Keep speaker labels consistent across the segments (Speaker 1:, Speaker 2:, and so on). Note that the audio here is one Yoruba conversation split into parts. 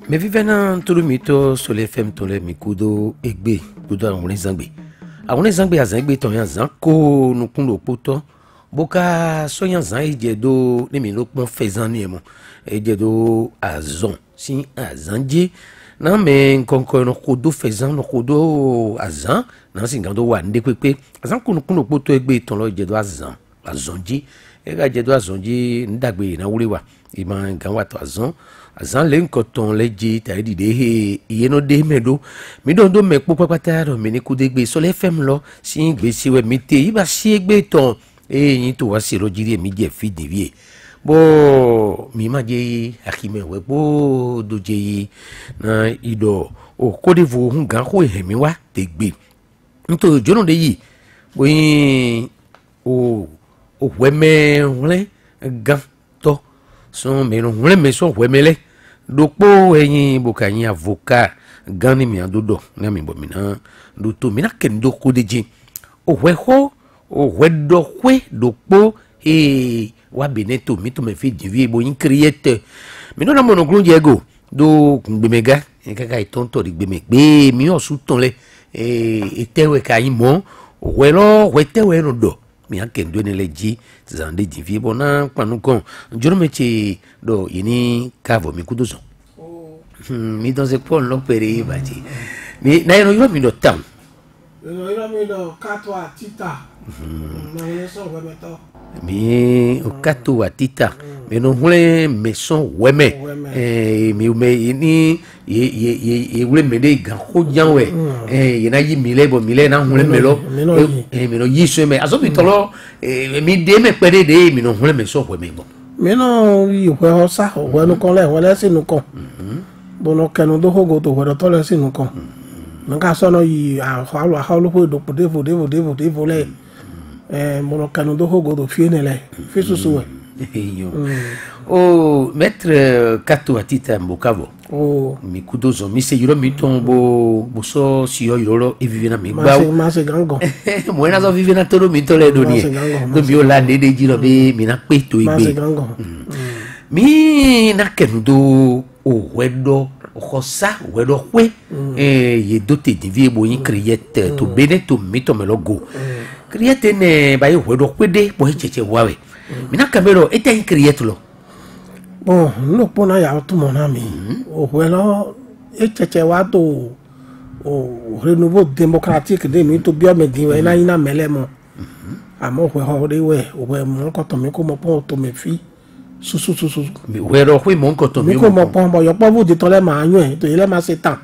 Speaker 1: Mais vivant tout le mito sur les femmes tout le mikudo egbe kudo awone zangbe azangbe ton yan zanko no kun lo poto boka so yan zan ejedo ni mi lo pon fezan ni emo ejedo azon si azanje na me nkonko no kodo fezan no kodo azan na si ngando wa nde pepe azan kun lo poto egbe ton lo ejedo azonji e ga ejedo azonji ndagbe na wuri wa ima ngan wa to azan le nkoton leji ta di de he yeno de medo mi don do me popo pata ro mi ni ku de gbe so le fem lo si gbe si we mi te yi ba si egbe ton yin to wa si ro jiri mi je fi de vie bo mi ma je akime we bo do je na ido o ko de vo hun gan ko he mi wa de gbe nto jono de yi bo yin o we me wle gan to son mais non les maisons wemele dopo eyin boka yin avocat gani mi adodo na mi bo mina do to mina kendo ko deje o weho o wedo kwe dopo wa beneto mi to me fi divi bo yin create mi no na mono grun jego do gbemega kaka itonto ri gbemegbe mi o su ton le etewe ka yin mo o welo wetewe no do mi akendo ne leji zande divi bona panukon joro meche do yini kavo mi kudozo mi dans ce point lo pere bati mi na yo mi do tam
Speaker 2: yo mi do katwa tita na le so we meto
Speaker 1: mi o kato atita mi no hule maison weme mi me ni ye wule me de gan ko janwe ye na yi mile bo mile na hule melo mi no yi so me aso mi tolo mi de me pere de mi no hule maison weme bo
Speaker 2: mi no yi we ho sa ho we no kon le wele sinu kon bo no kenu do hogo to we do to le sinu kon nka so no yi a ha lo po do devo le mono kanu do hogo do fienele fisusu we
Speaker 1: o maître kato atita mbokavo mi kudozo mi se yoro mi tombo boso si yoro e vive na mi gba
Speaker 2: ma se gango
Speaker 1: mo na so vive na toro mi to le do ni do mi o la de jiro be mi na pe to igbe mi na kenu do o wedo khosa wedo kwe ye dote divi bo yin criette to beneto mi to melogo criette ne ba ye wedo kwede bo cheche wawe mina kamero eta yin criette lo
Speaker 2: bon no pona ya to mona mi o welo e cheche wa to o renouveau démocratique de mi to bio me di we na ina melemo amo we ho de we mo ko to mi ko mo pon to me fi susu
Speaker 1: mi wero kwe mon ko to mi
Speaker 2: ko mo pon bo yo po bu di to le ma yun to ile ma se tan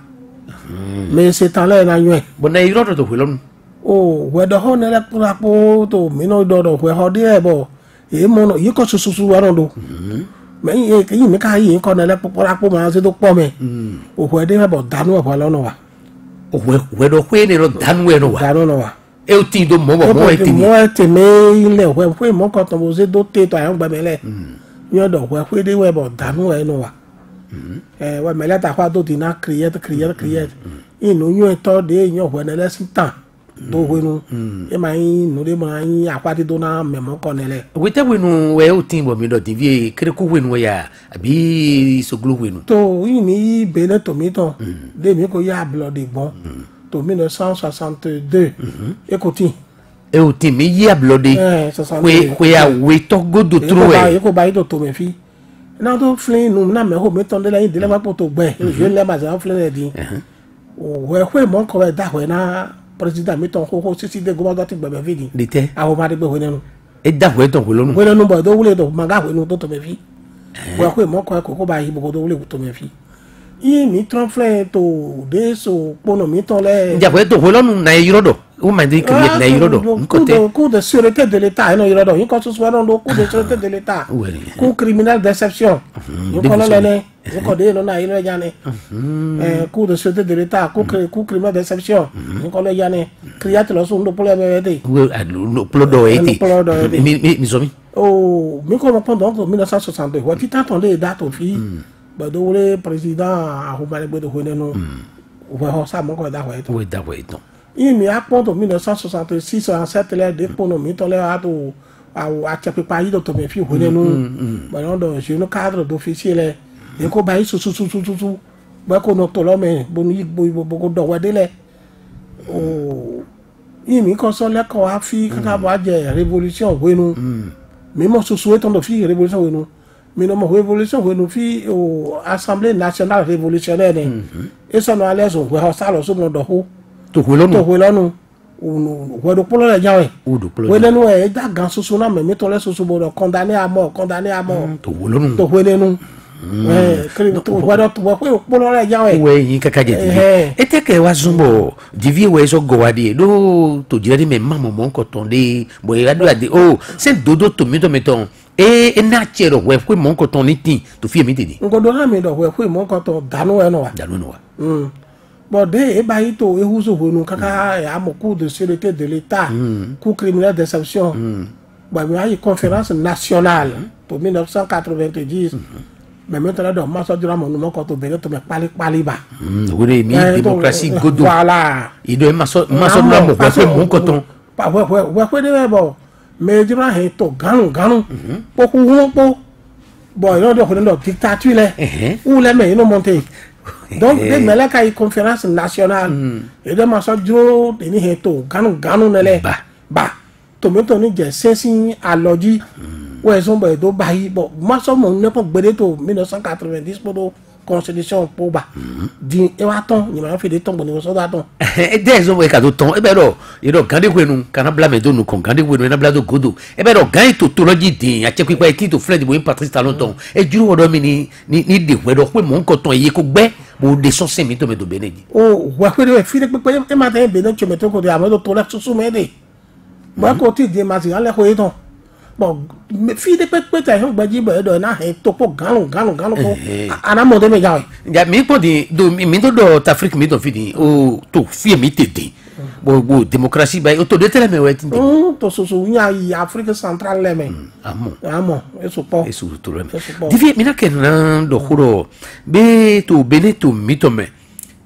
Speaker 2: mais se tan le na yun
Speaker 1: bo na iro to hulon
Speaker 2: o we do ho ne le pura po to mi no do we ho de e bo e mo no yi ko susu wa ron do me yi ke yi mi ka yi ko ne le pura po ma se to po me o we de bo danu wa lo no wa
Speaker 1: o we do kwe ne ro danu we no wa e o ti do mo e ti ni
Speaker 2: mo e te me ile we mo ko to bo se do te to ayan gba me le yo do we de we bo danu we no wa we me le ta kwa do ti na create inu yo to de yo we ne le sitan do we no e ma yin no de ma yin akwati do na memo ko ne le
Speaker 1: we te we no we o tin bo mi do divi kire ku we no ya abi so glo we no
Speaker 2: to yin ni bene to mi ton de mi ko ya blood bon to 1962 écoutez
Speaker 1: e o ti mi yi ablode we ya we to godo tro
Speaker 2: e ko ba ito to me fi na to flin nu na me ho me ton de la yin de la pa to gbe je le ma za flin e di we mo ko we da we na president mi ton ho sisi de go ba ti gbe me fi di
Speaker 1: de te
Speaker 2: a o ma de gbe we nenu
Speaker 1: e da we ton we lonu
Speaker 2: ba do wule do ma ga we nu to me fi we mo ko ba yi bo do wule to me fi yi mi tron flin to de so pono mi ton le
Speaker 1: ja we to we lonu na yiro do o ma de create na yiro do
Speaker 2: coup de sûreté de l'état no yiro do yin ko so so do coup de sûreté de l'état coup criminel d'exception yin ko le ne yin ko de no na yiro jane coup de sûreté de l'état coup criminel d'exception yin ko le jane criate lo so ndo pour le de
Speaker 1: lo plodo eti mi so mi
Speaker 2: oh mi ko mo pendant 1962 wa ti t'attendait date au fi ba do le président a ho ba le gbe do ho ne no wa ho sa mo ko da ho eto il me a pondre 1966 en cette lettre d'économie dans l'air à chaque pays de tomber fi nous dans le cadre d'officier les ko ba su bẹ́ẹ̀ kó no tó lọ́mọ bonu yí gbogbo kó dọ̀wọ́ délẹ̀ o yìí mi kọ́ sọ lẹ́kọ̀ọ́ á fi kankan bọ́ àjẹ révolution wẹ́nu mi mọ̀ soso ètò ọ̀dọ̀ fi révolution wẹ́nu mi mọ̀ révolution wẹ́nu fi o assemblée nationale révolutionnaire ni e sọ̀nà alẹ́ sọ̀ wẹ́ ọ̀sán lọ sọ́mọ dọ̀kú tó wẹ́ lọ́nu wẹ́ do kpọ́lọ́ lẹ̀ jáwé wẹ́ lẹ́nu ẹ̀ ẹ̀dá gan soso náà mẹ̀mí tọ́lẹ̀ soso bọ̀ dọ̀ condamné à mort tó wẹ́ lẹ́nu kpɔlɔ jawe
Speaker 1: wɛ yin kaka jɛ divi e tɛ kɛ wa zunbɔ divi wɛ sɔ gɔwadi ye do to jira di mɛ ma mɔmɔ kɔtɔn de bɔn e ka do a de o se dodo tomitɔmitɔn e n'a cɛ dɔ wɛ ko mɔ kɔtɔn ni tin to fiye mi te di.
Speaker 2: nkodo mi dɔ wɛ ko mɔ kɔtɔn danu yɛ nɔ wa.
Speaker 1: danu wa.
Speaker 2: bɔn de e b'a yi to ehuso honu kaka amu coup de sûreté de l'état coup criminel d'exception bɔn mi y'a ye conférence nationale pour 1990. mais maintenant donc ma sɔjura mɔ numu kɔtɔ bɛnɛ tɛmɛ kpali ba.
Speaker 1: o de mi démocratie godo.
Speaker 2: voilà.
Speaker 1: i do ma sɔjura mɔ wɛfɛ mɔ kɔtɔn.
Speaker 2: wɛfɛ de bɛ bɔ mais jura he to ganu kpoku ŋun kpo bon yɔrɔ dɔ kɔni dɔ dictature lɛ u lɛ mɛ yino monte donc de mɛlɛ ka yi conférence nationale et de ma sɔjuro de ni he to ganu ne lɛ ba tomato ni jɛ sɛnsin alɔji. Ouais, son bah do bahi bon moi ça mon ne pas gbede to 1990 pour do constitution pour ba di e wa ton ni ma fait des tombes ni so da ton
Speaker 1: e des so e ka do ton e be do e do gande kwenu kana bla me do nu kon gande kwenu na bla do godo e be do gan to tology din a che pipa e ki to Fred bo Patrice Talon ton e juru wodo mi ni de we do pe mo nko ton ye ko gbe bo de so se mi to me do beneji
Speaker 2: o wa pe de fi de pe e ma tan be no che me to ko de amo do to le susu me de ba ko ti di ma si ale ko e ton bon fi de pépé ta yon gbaji bo do na he to po ganu ko ana mo de me jawe
Speaker 1: ja mi po di do mi do Afrique mi do fi di o to fi mi tete bo démocratie ba o to de tele me we tin
Speaker 2: to so nya yi Afrique centrale le me amo e so
Speaker 1: to le me divi mi na ken na do khuro be to beneto mi to me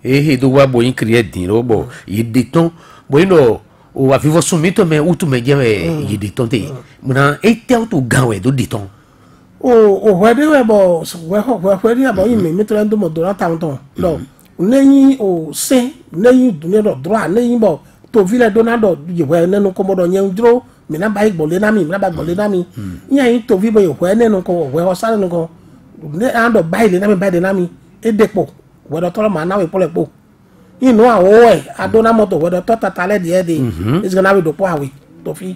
Speaker 1: he do wa bo yin créer din ro bo yi de ton bo ino o a vivo sumito me utu me je yi de ton te muna e te auto gawe do de ton
Speaker 2: o wede we bo we ni abo yin mi to ndo mo do na tam ton do neyin o se neyin dunia do droit neyin bo to vile donado je we nenu ko mo do yen dro mi na ba igbo le na mi yin to vi bo ye we nenu ko we ho sare nu ko ne ando ba ile na mi e depo we do tolo ma na we polepo inu awo e adona moto we do to tatale de is gonna be do po awe to fi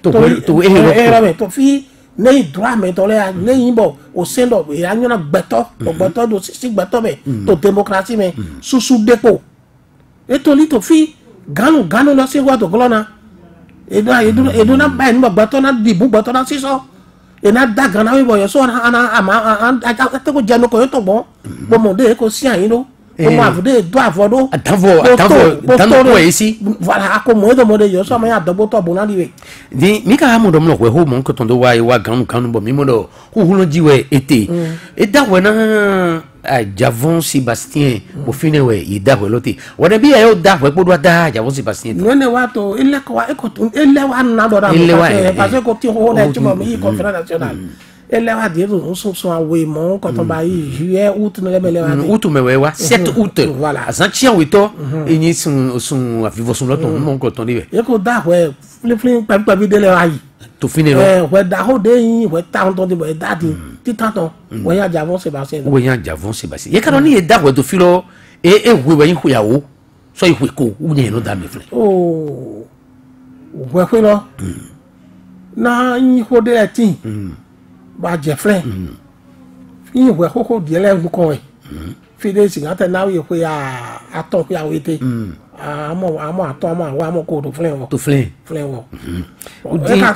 Speaker 2: to fi ne droit me to le ne yimbo o sendo e anyona gbeto do si gbeto me to démocratie me susu depo e to li to fi ganu lo se wa to glona e do na ba ni gbeto na dibu gbeto na siso e na daga na we boyo so ana te ko jeno ko to bo mo de ko si ayin do mo avude do avodo
Speaker 1: tanvo esi
Speaker 2: voilà ako mo de yo so ma ya dobo to bo na liwe
Speaker 1: di mi ka mo do mo ho mo ko ton do wa ganu bo mi mo do hu no jiwe ete e da we na a Javon Sébastien mo fine we yi da we loti wona bi e o da we podo da Javon Sébastien
Speaker 2: no ne wa to ile ko wa e ko ile wa na do da parce que ti ho na ti mo mi conférence nationale ele wa di no so awe mo ko to ba yi juillet août no le mele wa
Speaker 1: août me we wa 7 août voilà azantia wito eni sun avivo sun loton mo ko ton liwe
Speaker 2: e ko da we flin pa bi dele wa yi
Speaker 1: to fini no
Speaker 2: we da ho de yin we ta on ton de we da di ti tanton we ya Javon Sébastien
Speaker 1: ye ka no ni e da we to filo e we yin ko yawo so yi ko u ni no da me flin
Speaker 2: oh we ko no na yin ho de ti ba je flin yin we ko die le ko e fi de si ata na we ko ya aton ko ya wete amo aton amo wa mo ko to flin wo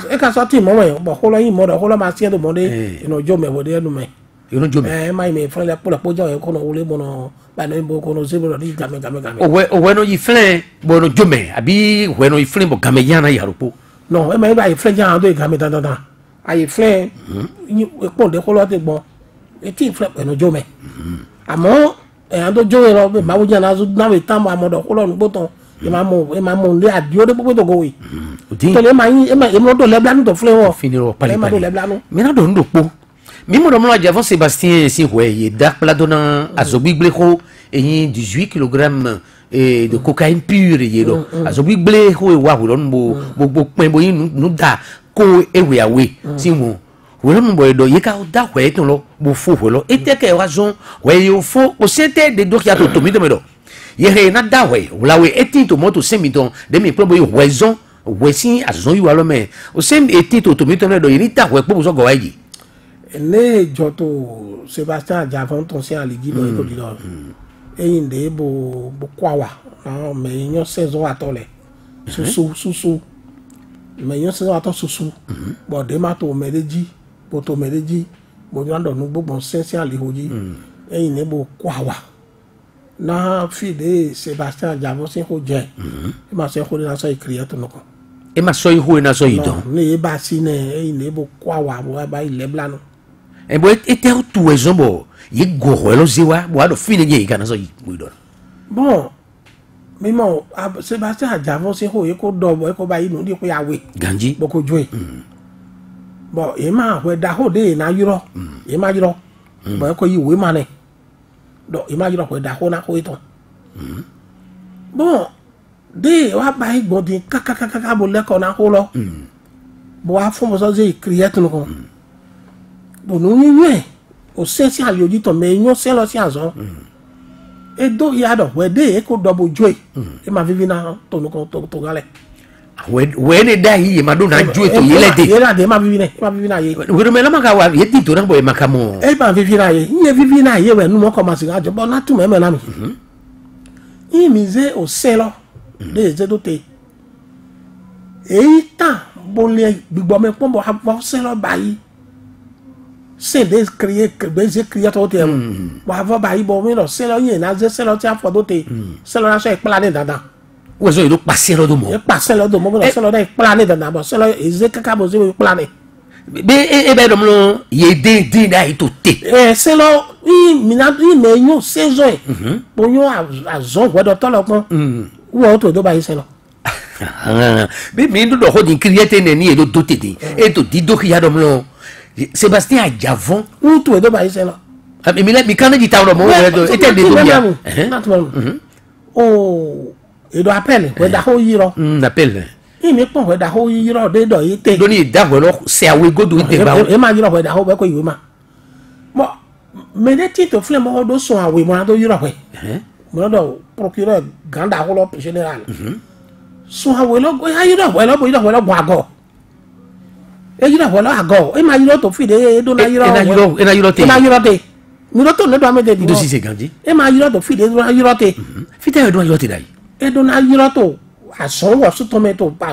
Speaker 2: e ka so ti mo we bo ko lo yin mo do ko lo ma se do mo de ino jo me wo de enu me
Speaker 1: ino jo me
Speaker 2: mai me flin le po jo e ko no wole mo no ba no bo ko no se bo di game
Speaker 1: o we no yi flin bo no jo me abi we no yi flin bo game yana yarupo
Speaker 2: no e mai ba yi flin jan do game dan aye flin po de ko lo te gbon e ti flin eno jo me àmọ́ ẹ̀yàn tó jó ẹ̀rọ pé báwo jẹ́ náà wí tán àmọ́dọ̀ kó lọ́nu gbótàn ẹ̀ máa mọ̀ ní àdìó dé pópó tó kó wì. tọ́lẹ̀ ẹ̀ máa yín ẹ̀ máa tó lẹ́blánú tó fúlẹ̀ wọ̀
Speaker 1: finirọ̀
Speaker 2: ẹ̀ máa tó lẹ́blánú.
Speaker 1: mìíràn dò ń dò po Mimo de mon avant Sébastien si ouais dark pladona azobigble ko et 18 kg de cocaïne pure yelo azobigble ko e wa hulon bo bo nu da ko e we awe si mo wele mo boy do yeka da we ton lo bo fo lo e te ke raison we yo fo o sente de do ya to mi do me do ye na da we la we eti to moto semiton de mi pro boy raison we si azon yu alo me o sem eti to mi to do yiri ta we po so go wa yi
Speaker 2: ne joto Sébastien Javon ton si en ligue do di do e inde bo kwawa me nyo saison atole susu me nyo saison ato susu bo de ma to mereji bo to mereji bo nyando nu gbogbo sensi en lihoji e inde bo kwawa na fi de Sébastien Javon si ko je e ma se ko na so ikriye to noko
Speaker 1: e ma so ihu na so idon
Speaker 2: ne ba si ne e inde bo kwawa bo ba ile blano
Speaker 1: e bo ete tu ezombo ye gorelo ziwa bo ado fine ye kana so yi do
Speaker 2: bon mimo Sébastien Javon si ho ye ko do bo e ko ba yi nu di ko ya we
Speaker 1: ganji
Speaker 2: bo ko joy bon e ma we da ho de na yuro e ma yuro bo e ko yi we ma ne do e ma yuro ko da ho na ko ito bon de wa ba yi gbodin kaka bo le ko na ho lo bo wa fun mo so je create no ko bo no yun o sensi alioji to me yun se lo si azon e do ya do we de e ko double joy e ma vivi na to no ko to gale
Speaker 1: we ne da yi ma do na joy to yele de
Speaker 2: yele de ma vivi na ye
Speaker 1: we me la maka wa ye ti to na boy makamo
Speaker 2: e ma vivi na ye ye vivi na ye we nu mo ko ma si ajo bo na tu me na mi i mi ze o se lo de ze do te e ta bo le gbigbo me pon bo ha bo se lo bayi c'est des crier to te wa va ba ibo mi lo se lo yin na ze se lo ti afo do te se lo na so ipla ni dandan
Speaker 1: we so do pase lo do mo
Speaker 2: e pase lo do mo se lo na ipla ni dandan bo se lo eze kaka bo se ipla ni
Speaker 1: be e be do mo ye de na ito te
Speaker 2: se lo mi na me yun saison bo yun azon we do to lo pon wo to do ba se lo
Speaker 1: be mi do ho din create ne ni e do te de e to di do ki ya do mo Sébastien Javon
Speaker 2: ou tout de ba ise la
Speaker 1: mi kana di tawo mo ete de do ya
Speaker 2: oh e do appel we da ho yiro
Speaker 1: appel
Speaker 2: i mi pon we da ho yiro de do ite
Speaker 1: do ni da we lo se awe godu ite ba
Speaker 2: e ma yiro we da ho be ko yiwe ma mo me de ti to fle mo do so awe mo do yiro we mo do procureur ganda ho lo général so awe lo go yiro we lo bo yiro we lo gwago e yira wala ago e ma yiro to fi de do na yiro
Speaker 1: e na yiro te
Speaker 2: mi ro to ne do amede di
Speaker 1: do si se ganji
Speaker 2: e ma yiro to fi de do na yiro te
Speaker 1: fi te do yiro te dai
Speaker 2: e do na yiro to aso wo so to me to pa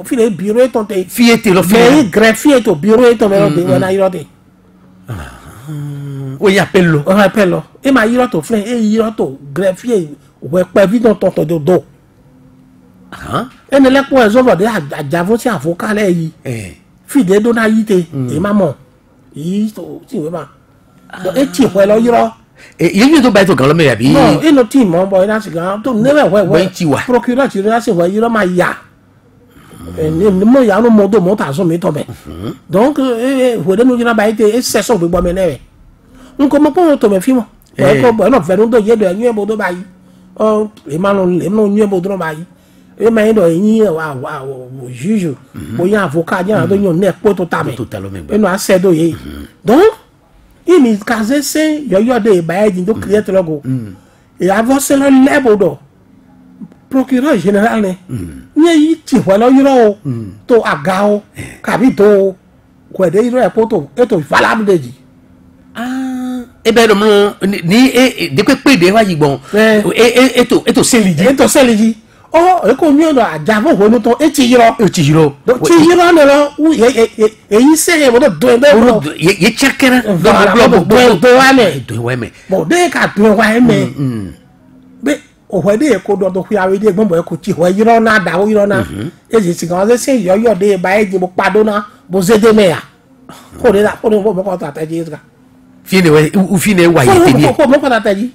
Speaker 2: fi de biro to te
Speaker 1: fi ete lo fi
Speaker 2: me greffier to biro to me do na yiro te
Speaker 1: o ya pello
Speaker 2: e ma yiro to fle e yiro to greffier we pa vi don to do e ne le po ezo bo de Javon si avocat le yi fide do na yite e ma mo yi to ti we ma do e ti we lo yiro
Speaker 1: ye to ba to gan lo me abi
Speaker 2: no e no ti mo bo ina si gan to never we
Speaker 1: ti wa
Speaker 2: procureur ti ra se we yiro ma ya ni mo ya no mo do mo ta so mi to be donc we de no yiro ba ite e se so gbo me newe nko mo po to me fi mo we ko bo no fe no do ye do enu e bo do ba yi o e ma no le no enu e bo do ba yi e ma do yin wa juge bo yan avocat yan do yon ne po to ta me e no asedo ye donc il mi kaze se yo de ba e do create logo e avance le level do procureur général ne ni yi ti wa lo yiro to aga o kabi to ko de yiro e po to e to valable de
Speaker 1: e be do mo ni de pe de wa yi gbon e to seliji
Speaker 2: oh e ko mi do Javon ho no to e ti yiro ne lo e se e bo do
Speaker 1: ye chakera
Speaker 2: do
Speaker 1: wa me
Speaker 2: bo de ka do wa me be o we de ko do fi awe de gbon bo e ko ti ho yiro na da ho yiro na e ji si gan se yo de ba e ji bo pado na bo ze de me ya ko de la ko de bo ko ta ji ga
Speaker 1: fine wa ye te ni
Speaker 2: ko mo ko ta ji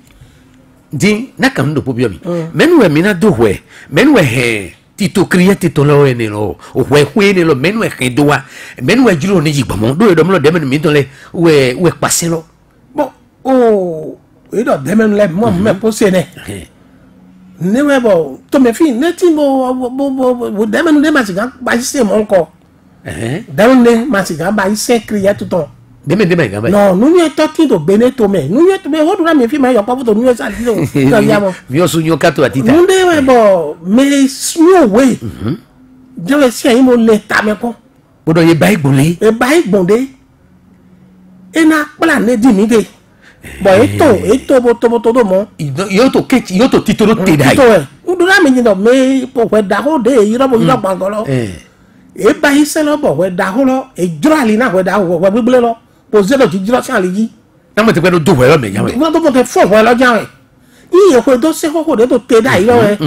Speaker 1: din na kam do pobio mi menu we mi na do we menu we he tito kriye tito lo ene lo o we ne lo menu e kedoa menu e juro ni jigbomo do e do mo de menu mi ton le we pase lo
Speaker 2: bon o e do de menu le mo me pose ne ne we bo to me fi ne ti bo de menu de ma si gan ba se mo nko de menu de ma si gan ba se kriye tout ton
Speaker 1: de me gan ba
Speaker 2: non nous y talking to beneto me nous y to me ho dura me fi ma yo pa to nous y sa li lo ya mo
Speaker 1: mi o sunyo kato atita
Speaker 2: nous de we bo me snow we je we si ayin mo le ta me ko
Speaker 1: bodo ye bai gbonle
Speaker 2: e bai gbonde e na plan ne di mi de bo eto bo to do mo
Speaker 1: yo to titolo te dai
Speaker 2: to e u dura me ni do me po we da ho de yi ro bo yo gbangolo e bai se lo bo we da ho lo e jrali na we da ho we gbele lo po ze lo ji jro si ali yi
Speaker 1: na mo te pe do we lo me yan we
Speaker 2: wọ́n tó bọ̀ tẹ fún ọ̀pọ̀ ẹlọ́jà rẹ̀ yíyẹ kó tó ṣe kókò dé tó tẹ dá yìí lọ́wọ́ ẹ̀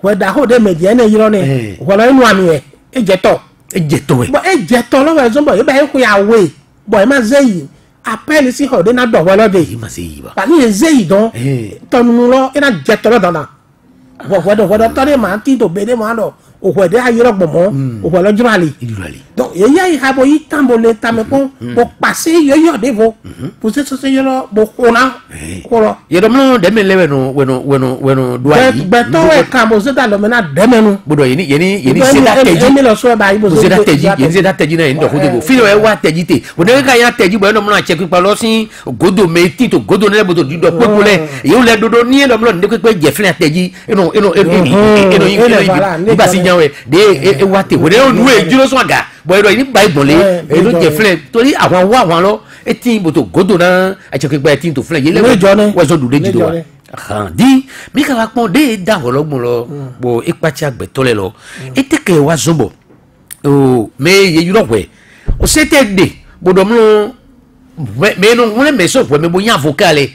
Speaker 2: wọ́n dà kó dé mẹ̀dí ẹ̀ náà yìí lọ́nà ẹ̀ wọ́n lọ inú àmì ẹ̀ ẹ̀ jẹ́ tọ̀ bọ̀ ẹ̀ jẹ́ tọ̀ lọ́wọ́ ẹ̀ zọ́nbọ̀ yìí bá yẹ kó yà wé bọ̀ ẹ̀ má zẹ́ yìí apẹ́ẹ́lì sí ọ̀dẹ́ náà dọ̀wọ́ lọ́dẹ̀
Speaker 1: yìí má ṣe yìí ba
Speaker 2: pàní yẹ zẹ́ yìí dán tọ́nu lọ ẹ̀ náà jẹ́ tọ̀ lọ́dọ̀ wọ́dọ̀ tọ́lẹ̀ máa tí tó bẹ́ẹ̀ máa lọ òwòdẹ́ ayélujára gbọ̀mọ́ òwòlọ́jọ́ àlè donc èyí ayé abo yìí tàǹbọ̀ lè tàmí kún bọ̀ pàṣẹ yọ̀yọ̀ dé fo pùsẹ̀ sọ́sẹ̀ yọ̀rọ̀ bọ̀ kóná kọ́rọ̀.
Speaker 1: yẹ̀dọ̀ mọ́ dẹ́mẹ̀ lẹ́ wẹ̀nu dùn àyè.
Speaker 2: gbẹ̀tọ̀ ẹ̀ kan bó ṣe dà lọ́mọ náà dẹ́mẹ̀nu.
Speaker 1: gbọdọ̀ yẹni seda tẹ̀jí
Speaker 2: èmi lọ sọ ẹ̀ báyìí bó ṣe
Speaker 1: seda tẹ̀jí yẹni seda tẹ̀jí náà yẹni dọ̀ kótó bò fílẹ̀ ẹ̀ wá tẹ̀jí tè ònà ká yà tẹ̀jí bọ̀ ẹ̀ lọ́mọ náà cẹ̀kí pa lọ sí godo mẹ́tì tó godo nílẹ̀ bó tó di dọ̀ pépó lẹ̀ èyí lẹ̀ dodo ní ẹ̀ lọ́mọ náà ní pépé jẹ̀fílẹ̀ tẹ̀jí nígbà sí yan wẹ̀ de ewa te wòle o nuwe dúró sún àga bọ̀ ẹ̀rọ yìí ní báyìí gbọ̀nlé èyí ló jẹ filẹ̀ torí àwọn wá àwọn lọ etí bòtò gòdò náà àjẹkẹgbẹ etí tó filẹ̀ yìí lẹ́wọ̀ wẹ́sọ̀ dùdé jìdó wa di mi kà wá pọ́n de da ọlọ́gbọ̀n lọ bọ̀ ekpatsi agbẹ̀tọ́lẹ̀ lọ eteke wa zọbọ̀ o mẹ yẹ yúrọ̀ wẹ̀ o se tẹ de bọ̀dọ̀ mu mẹnu ŋlẹ mẹsọ̀ pọ̀ mẹ bọ̀ yẹn avocat lẹ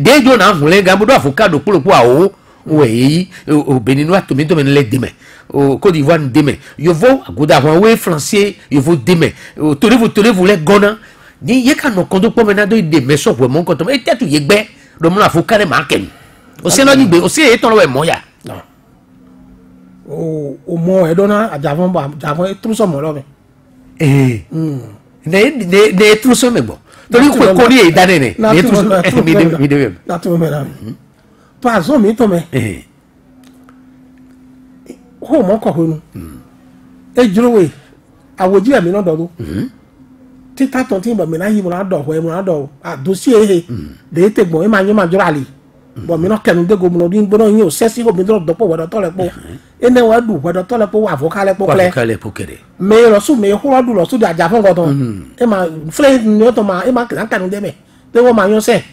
Speaker 1: déjọ́ náà ŋlẹ gà bọ̀dọ̀ avocat do kpolokpo àwọ̀ oui au Béninois to me les demain au Côte d'Ivoire demain yo vo agoda avant oui français yo vo demain tole vous les gona ni ye kan no kondo po mena do de meso po mon koto e tetu ye gbe do mo la fo kare ma ken o se no ni gbe o se e ton lo e mo ya
Speaker 2: o mo e dona ajavon ba ajavon e tru so mo lo me
Speaker 1: ne tru so me gbo tori ko ni e dane ne ne tru so mi de
Speaker 2: na tu me na par exemple mi to me ho mo ko honu e juro we awoji emi no do tita ton tin ba mi na yi mo na do ho e mo na do a dossier he de te gbon e ma yin ma jura ali bo mi no kenu de go mo no din bo no yin o sesi ho mi do do po wedo to le po e ne wa du wedo to le po wa fo kale po kle me lo su me ho du lo su da ja fun go ton e ma fle ni to ma e ma kan kan de me te wo ma yon se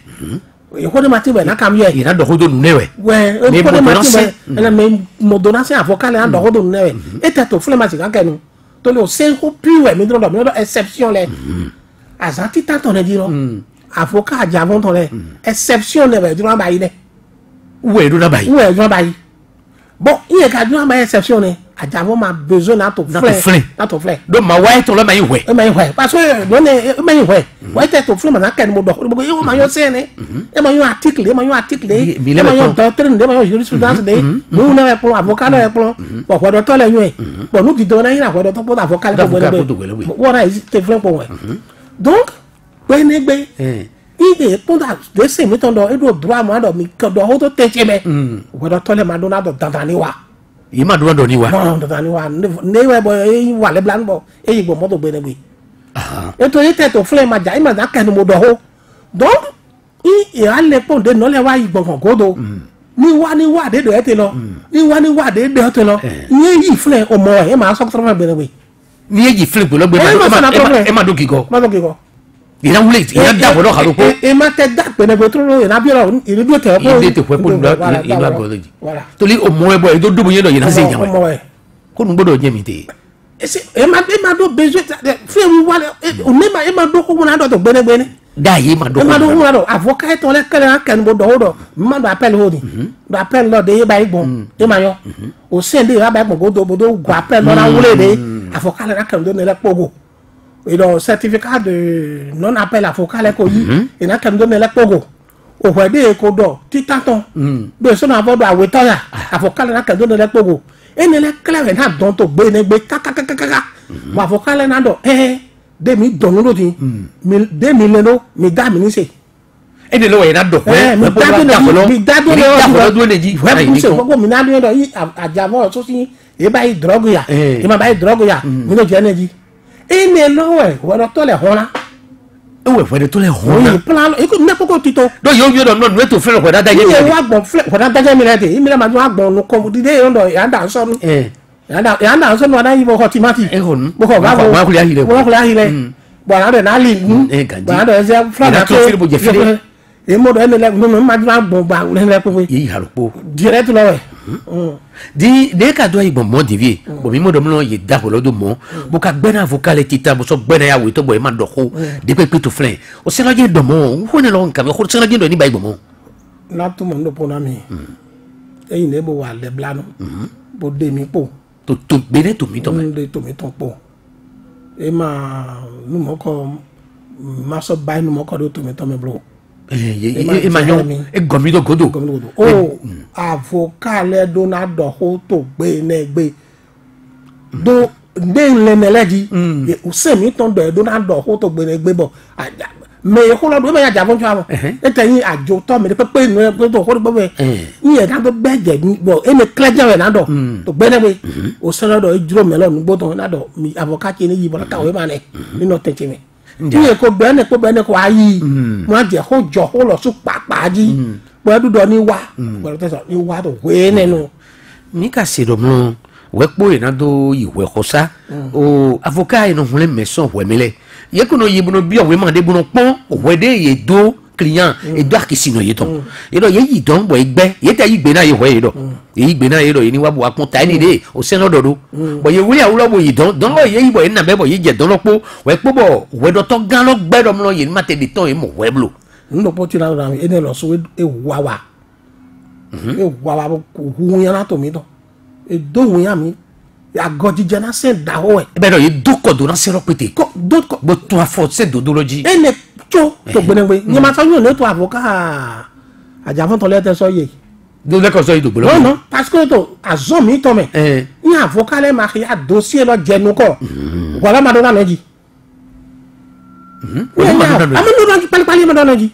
Speaker 2: ko de mati be na kam ye
Speaker 1: ina do hodo nunewe
Speaker 2: we ko de mati be ela me mo donation avocat le do hodo nunewe e te to fle mati kan kenu to le o se ho piwe mi do exception le azanti ta ton e di ro avocat javon ton le exception le be di ro ba yi le
Speaker 1: we do na ba yi
Speaker 2: bon iye ka di ro ba exception le ajavon ma besoin na to fle
Speaker 1: do ma wa to le ma yi we
Speaker 2: parce que do ne ma yi we wa te to fle ma na ken mo do e wo ma yo se ne e ma yo article e ma yo doctrine de ma yo jurisprudence de no na pour avocat na pour ko do to le yun e bo nu di do na yin ko do to pour avocat ko bo wona is te fle po we donc we ne gbe ide ponda de se mi ton do e do droit mo do mi ko do ho to te che me ko do to le ma do na do dandan ni wa
Speaker 1: yi ma do ni wa
Speaker 2: no dandan ni wa ne we bo e wa le blan bo e gbo mo to gbe ne gbe e to yete to fle ma ja ima da kan mo do ho donc i a le pon de no le wa igbo kan godo ni wa de do e te lo ni wa de te lo ni yi fle o mo e ma so tro gbe ne gbe
Speaker 1: ni yi fle gbe lo gbe e ma do gigo ina wule ina da bodo ha ko
Speaker 2: e ma te da pe ne betro lo ina bi ro iri bi te ko
Speaker 1: ide te po ina goloji to li o mo e bo e do do yen do yin se jan ko nu gbodo je mi te
Speaker 2: e ma do besoin fe wi wale o ne ma e ma do ko na do to gbene
Speaker 1: da yi ma do
Speaker 2: e ma do ko na do avocat to le kele kan bo do ma do appel ho ni do appel lo de ye ba igbon e ma yo o se de ba igbon bo do go appel lo na wule de avocat le kan do ne le pogo et le certificat de non appel avocat le ko yi e na kan do ne le pogo o wa de ko do titaton be so na bodo aweto ya avocat le kan do ne le pogo ene le clé na don to gbe ne gbe kakakakaka ma fo kale na do de mi don no ti mi de mi le no mi da mi ni se
Speaker 1: ene lo na do
Speaker 2: mi da do le ji we se ko mi na do yi ajamo so si e ba yi drogue ya e ma ba yi drogue ya mi no je ne ji ene lo we wo to le hona
Speaker 1: ewe fere to le hona
Speaker 2: plan e ko ne poko tito
Speaker 1: do yo do no no to fere ko da da je
Speaker 2: mi wa gbon fle ko da da mi le de mi le ma wa gbon no ko di de yo do ya da so nu ya da so nu da yi bo ko timati bo ko ba
Speaker 1: wa ku ya hile
Speaker 2: bo ko ya hile bo na de na li bo na de se fla na
Speaker 1: to fere bo je fere
Speaker 2: e mo do ene le no ma di ma gbon ba le ko
Speaker 1: yi harupo
Speaker 2: direct lo we
Speaker 1: di de ka do igbon mo devie bo mi mo do mo ye da lo do mo bo ka gbe na vocal tita bo so gbe na ya we to bo e ma do ko de pe to flen o se la je do mo ho ne lo nka ko se la je do ni ba igbo mo
Speaker 2: na to mo ndo po na mi e yin e bo wa le blano bo de mi po
Speaker 1: to bene to mi to me
Speaker 2: de to mi to po e ma nu mo ko ma so ba nu mo ko do to mi to me blo
Speaker 1: e ma yo e gomi do godo
Speaker 2: o avocat le do na do ho to gbe ne gbe do de le meleji o se mi ton do na do ho to gbe ne gbe bo me ho lo do me ya ja fun chawo e teyin ajo to mi pe nu e to ho gbe ni e da do gbeje bo e me kleje we na do to gbe ne gbe o se lo do e juro me lo nu gbo to na do mi avocat ni yi bo ka we ma ne ni no tenche me ni e ko bene ko ayi mo je ho jo ho lo su papa ji bo du do ni wa bo te so ni wa do we ne no
Speaker 1: ni ka se do mo we po ina do iwe khosa o avocat ino hunle meson we mele ye ko no yibuno bi o we ma de buno pon o we de ye do client e do akisino ye ton e do ye yi don bo igbe ye te yi gbe na ye we ye do ye gbe na ye do ni wa bo apon ta ni de o se no do bo ye wuri awulo bo yi don lo ye yi bo e na be bo ye je don lo po we po bo we do to gan lo gbe do mo ye ma te de ton e mo we blo
Speaker 2: ndo po ti la e ne lo so e wa wa ko hu yan na to mi do e do hu yan mi ya godije na se da ho e
Speaker 1: be do ye do ko do na se ro pete ko do ko bo to afo se do loji
Speaker 2: e ne cho to gbenegbe ni ma so yo le to avocat aja fun to le te so ye
Speaker 1: do le ko so do gbo
Speaker 2: non parce que to azo mi to me ni avocat le ma ya dossier lo je nu ko wala ma do na meji amanu na pali pali ma do na ji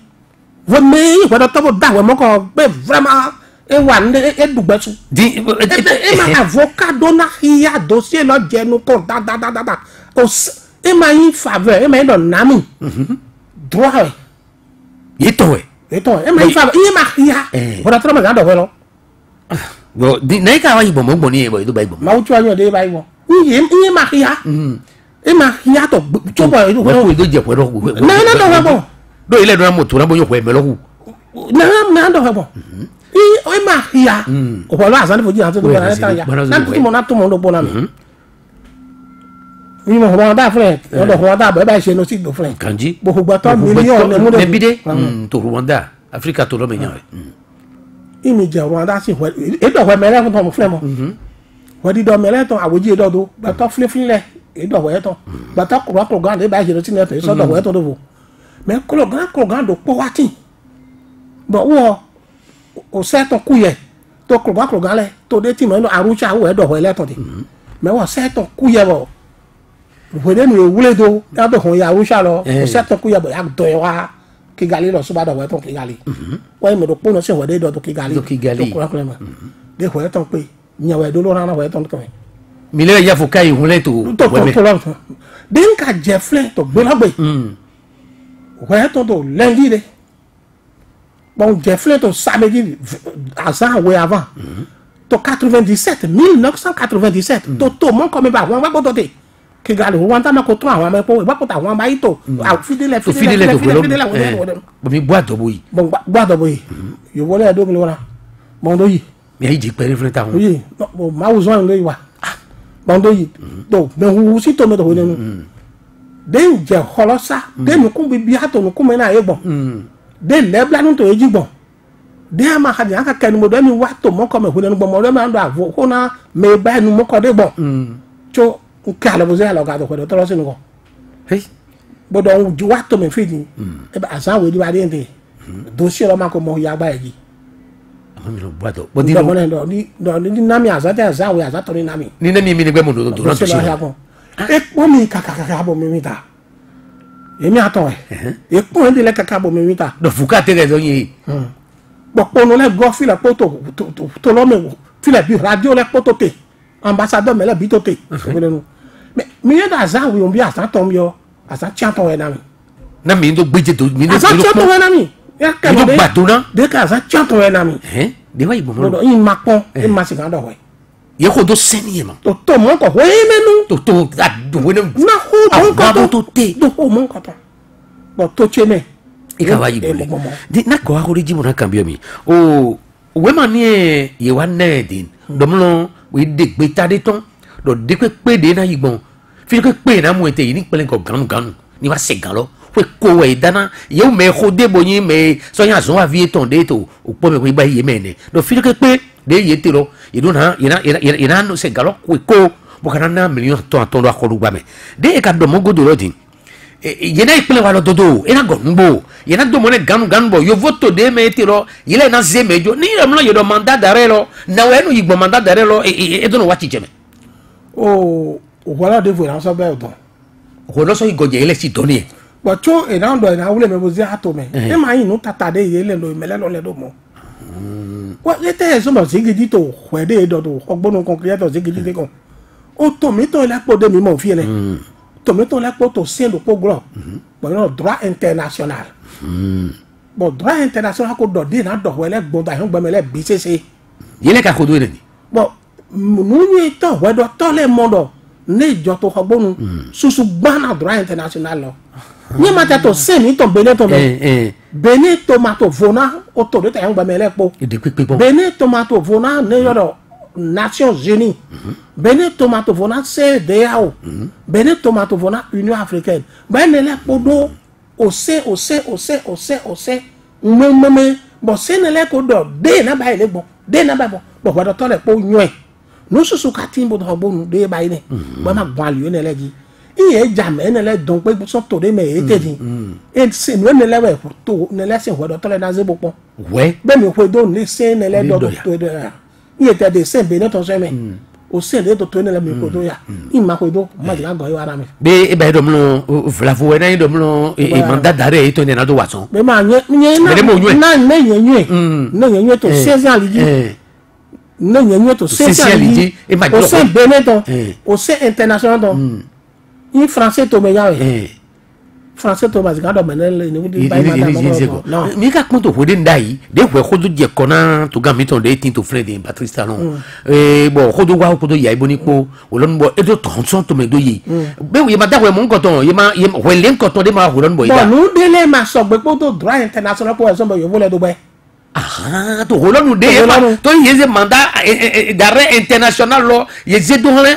Speaker 2: wo me wo do to bo da wo mo ko be vraiment e wa e dugbesu
Speaker 1: di
Speaker 2: e ma avocat do na ya dossier lo je nu ko da o e ma in faveur e ma do na mi droit
Speaker 1: ye to
Speaker 2: e ma in faveur e ma ya wo da tro ma do lo
Speaker 1: bo di na ka wa ibo mo gbo ni e bo do ba ibo
Speaker 2: ma uchu anyo de ba ibo e ma ya e ma ya to cho bo e
Speaker 1: do je po do
Speaker 2: na do bo
Speaker 1: do ile do na moto na bo yo ko e me lo hu
Speaker 2: na do bo e ma ya o bo la san fo ji na to do na ta ya na to mo do bo na ni mo ho da friend o do ho da ba se no si do friend
Speaker 1: kanji
Speaker 2: bo ho gba to million ne mo
Speaker 1: de bide to Rwanda Africa to lo me yan
Speaker 2: imi je Rwanda si e do ho me le fun to mo friend mo wo di do me le to awoji do do ba to flin le e do ho e to ba ta ko gan de ba se no si ne to so do ho e to do bo me ko gan do po wa tin bo wo o se to ku ye to ko gan le to de ti mo no Arusha wo e do ho e le to de me wo se to ku ye bo wo de nu ewule do ya do ho ya Arusha lo o se to ku ye bo ya do e wa Kigali lo so ba do ho e to Kigali wo me do po no se wo de do to Kigali to ko ma de ho e to pe nya we do lo na ho e to ko
Speaker 1: mi le ya fo kai hunle to
Speaker 2: we me den ka je fle to gbe lagbe wo e to do lundi de bon je fle to samedi azan we avant to 1997 to mon comme ba won ba to Kigali won ta ma ko to àwọn me po ba ko ta àwọn ba ito fidele
Speaker 1: bo mi gba do boyi
Speaker 2: bon gba do boyi yo wole do mi wona bon do yi
Speaker 1: mi ji pere fle ta won
Speaker 2: yi bo ma wo zo le wa bon do yi do me hu si to me do ne den je holosa den ku bi ato ku me na e gbon den le bla nu to eji gbon den ma ha aka kan mo do mi wa to mo ko me hu ne gbon mo do ma ndo avo ko na me ba nu mo ko de gbon cho ka la bo ze la ga do ko do to sinu ko
Speaker 1: hey
Speaker 2: bo do ju wa to me fi ni e ba asan we di wa de nte dossier lo ma ko mo ya gba eji
Speaker 1: mi lo boato bo di
Speaker 2: Ndọ̀mọ́ lẹ́nu ní nami àzátẹ́ àzáwé àzátọ́ ní nami.
Speaker 1: ni ne mi ni gbe mo do do na to
Speaker 2: Lọ́sẹ̀ lọ́sẹ̀
Speaker 1: si
Speaker 2: àpọ̀. Epo mi kàkàkàkà bọ̀ mi mi ta. Èmi àtọ̀ ẹ̀. Epo ẹ̀ ń dilẹ̀ kàkà bọ̀ mi mi ta.
Speaker 1: do fuka te re do yin
Speaker 2: Gbọ̀pọ̀nù lẹ gbọ́ filẹ̀ kó tó lọ́mẹ̀ filẹ̀ bí radio lẹ kó tó tè. Ambassadeur mẹ́lẹ̀ bí tó tè. Mi yẹn dà àzáwé òun bí àzátọ̀ mi yọ àzátìyàtọ̀ ẹ̀ nami.
Speaker 1: na mi do gbeje to mi do
Speaker 2: Àzátìyàtọ̀ ẹ̀ nami.
Speaker 1: mi do gba to na
Speaker 2: De ka àzátìyàtọ̀ ẹ̀ nami.
Speaker 1: de wa ibo mo
Speaker 2: Lọ́dọ̀ yìí máa pọ́n ẹ̀ máa sì kàn dọ̀ wẹ̀.
Speaker 1: ye ko do seni ye ma
Speaker 2: Tòótọ́ mọ́ kọ̀ wẹ́ẹ́ mẹ́nu.
Speaker 1: to a do we no
Speaker 2: Na ho mọ́
Speaker 1: ba
Speaker 2: kọ̀
Speaker 1: to te
Speaker 2: do ho mọ́ kọ̀ tọ̀. Bọ̀ tó tse mẹ́.
Speaker 1: e ka wa ibo le di na ko akori ji mo na kan bi mi o we ma ni e ye wa na din do mo lo we de gbe ta de ton do de pe de na igbon fi pe na mo ete yi ni pele ko ganu ganu ni wa se gan lo we ko we dana ye o me ko de bo yin me so yan so wa vie ton de to o po me ko gba ye me ne do fi pe de ye te lo ye do na ye na no se galo we ko bo kana na million ton do akolu gba me de e ka do mo godo lo din ye na ipele wa lo dodo e na go ngbo ye na do mo ne ganu ganu bo yo voto de me te lo ye le na ze mejo ni re mo lo ye do mandat d'arrêt lo na we no yigbo mandat d'arrêt lo e do no wa chi jeme
Speaker 2: O wala de vo na so bẹ́ẹ̀ dán.
Speaker 1: ko lo so igoje ele si to ni
Speaker 2: Bọ̀ tó ìdáhùn dọ̀ ìnáwó lè mẹ́ bó ṣe àtò mẹ́. Ẹ máa yìí nù tata de yé lè lo ìmẹ́lẹ́ lọ lẹ́dọ̀ mọ́. Wọ́n lé tẹ́ ẹ̀ sọ́mọ̀ sí gidi tó wẹ̀dẹ́ dọ̀ tó ọgbọ́n kan kiri ẹ̀tọ̀ sí gidi dé kan. O tòmítò lẹ́pọ̀ dé mi mọ̀ fi lẹ̀. Tòmítò lẹ́pọ̀ tó sí èlòpọ̀ gbọ́. Pẹ̀lú droit international. Bọ̀ droit international kò dọ̀ dé náà dọ̀ wẹ́lẹ́ gbọ́n ta ìhún gbẹ́mẹ́lẹ́ bí ṣeṣe.
Speaker 1: ye le ka ko do ni
Speaker 2: Bọ̀ nùyẹn tọ̀ wẹ́dọ̀ tọ́lẹ̀ mọ́dọ̀ ní ìjọ tó ọgbọ́n ṣuṣu gbọ́nà droit international lọ. Nye ma tẹ to sẹ́mi tó Benin tó mẹ. Benin tomato vona o tó de ta yẹn gbẹmẹ lẹ́pọ̀.
Speaker 1: e de pe bon
Speaker 2: Benin tomato vona ne yọrọ Nations Unies. Benin tomato vona CEDEAO. Benin tomato vona Union Africaine. Bẹ́ẹ̀ ni lẹ́pọ̀ do ose mmemme bọ̀ sẹ́ni lẹ́kọ̀ dọ̀ dé náà báyìí lé gbọ́ dé náà báyìí bọ̀ gbọ́dọ̀ tọ́ lẹ́pọ̀ yún ẹ̀. Nususu ka ti ń bọ̀ dọ̀ gbónu dé báyìí nẹ̀. Bọ́ ma gbọ́n àlùyé nẹ̀ lẹ́gi. Iye jamẹ ne lẹ dɔn pe sɔtɔ de mɛ ete di e se nu ne lɛ wɛ to ne lɛ se wɛdɔ tɔlɛ na ze bo kpɔn
Speaker 1: ouais
Speaker 2: bɛ mi ko do ne se ne lɛ dɔ do to de ya iye tɛ de se be ne tɔ sɛ mɛ o se de to to ne lɛ mi ko do ya i ma ko do ma jigin gɔ ye wa mi.
Speaker 1: be e ba do mlo vlavo we na do mlo e mandat d'arrêt e to ne na do wason
Speaker 2: bɛ ma nye na ne nye nye to seize ans liji ne nye to seize ans liji o se be ne tɔ o se international tɔ in français to me yawe français to ma zikado menele ni wudi bai ma
Speaker 1: non mi ka konto hode ndai de we khodo je kona to ga miton de tin to frère de Patrice Talon bon khodo wa khodo ya iboni po olon bo e do tonson to me do yi be we ma da we mon koton ye ma we len koton de ma holon bo ida
Speaker 2: bon nous dele ma so gbe po to droit international pour exemple yo vole do be
Speaker 1: ah to holon de to ye mandat d'arrêt international lo ye ze do le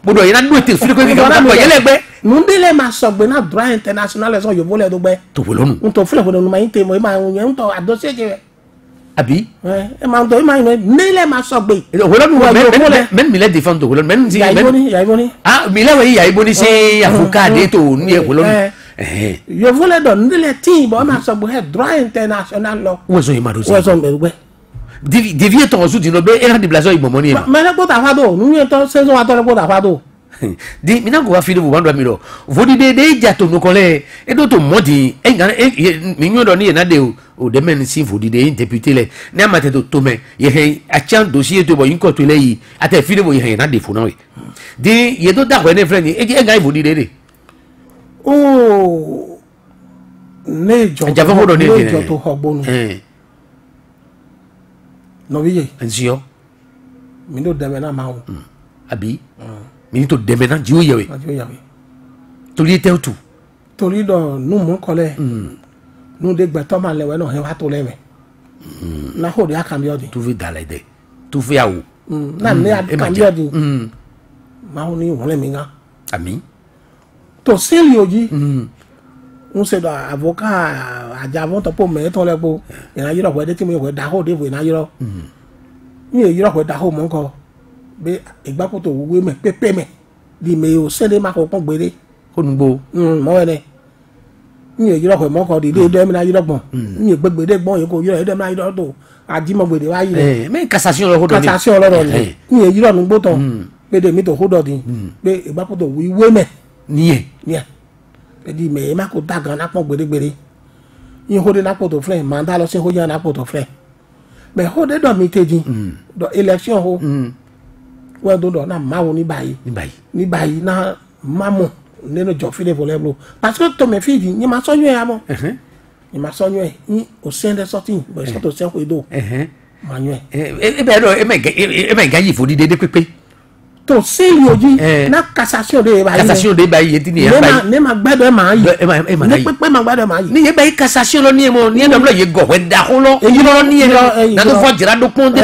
Speaker 1: bodo yana do te fili ko ko ko yele gbe
Speaker 2: nu dele ma so gbe na droit international so yo vole do be
Speaker 1: to wolonu
Speaker 2: nto file ko no ma inte mo ma yen to adosie je
Speaker 1: abi
Speaker 2: e ma do ma nele ma so gbe
Speaker 1: wolonu men mi le défendre to wolonu men si
Speaker 2: ya iboni
Speaker 1: ah mi le we ya iboni se avocat de to ni e wolonu
Speaker 2: yo vole do nele tin bo ma so gbe droit international lo
Speaker 1: wo so imado si
Speaker 2: wo so gbe
Speaker 1: devient ton sous dino be era de blason ibomo ni
Speaker 2: ma le ko ta fa do nu yen to saison wa to le ko ta fa do
Speaker 1: di mina go wa fi do wando mi do vodi de ja to no kole e do to modi e ngana mi nyo do ni na de o de men si vodi de député le na ma te to me ye he a chan dossier to bo yin ko to le yi ate fi do ye na de fu na we di ye do da ko ne friend e ga vodi de
Speaker 2: o ne jo to hogbonu no biye
Speaker 1: enzio
Speaker 2: mi do deme na ma o
Speaker 1: abi mi to deme na ji o yewe to li te otu
Speaker 2: to li do nu mo kole nu de gbe to ma lewe no he wa to lewe na ho de aka mi odi
Speaker 1: tu fi dale de tu fi awo
Speaker 2: na ne aka mi odi ma o ni won le mi nga
Speaker 1: ami
Speaker 2: to seli oji un se do avocat ajavon to po me to le po ina yiro we de ti mi we da ho de we na yiro mi yiro we da ho mo nko be igba ko to we me pepe me di me o se de ma ko pon gbere
Speaker 1: onugbo
Speaker 2: mo ene ni yiro ko mo ko di de mi na yiro gbon ni gbegbe de gbon ko yiro de mi na yiro to ajimo gbede wa yiro
Speaker 1: mais cassation lo hodo ni
Speaker 2: cassation lo ni yiro nu gbo ton pe de mi to hodo di pe igba ko to wi we me
Speaker 1: ni
Speaker 2: pe di me ma ko dagan na pon gbede yin hode na po to flen ma da lo se ho yan na po to flen me hode do mi teji do election ho we do na ma wo ni bayi na mamu nínú jọ fílẹ̀ volleyball parce que to me fi di ni ma so yun ya mo ni ma so yun ni o sende sorting bo so to se ko do ma yun
Speaker 1: e be do e me ga yi fo di dédé pépé
Speaker 2: to seli oji na cassation de bayi
Speaker 1: yeti ni ya bayi
Speaker 2: ne ma gbedo ma yi ne pepe ma gbedo ma yi
Speaker 1: ni ye bayi cassation lo ni mo ni do lo ye go we da ho lo e lo ni e na to fo jira do pon de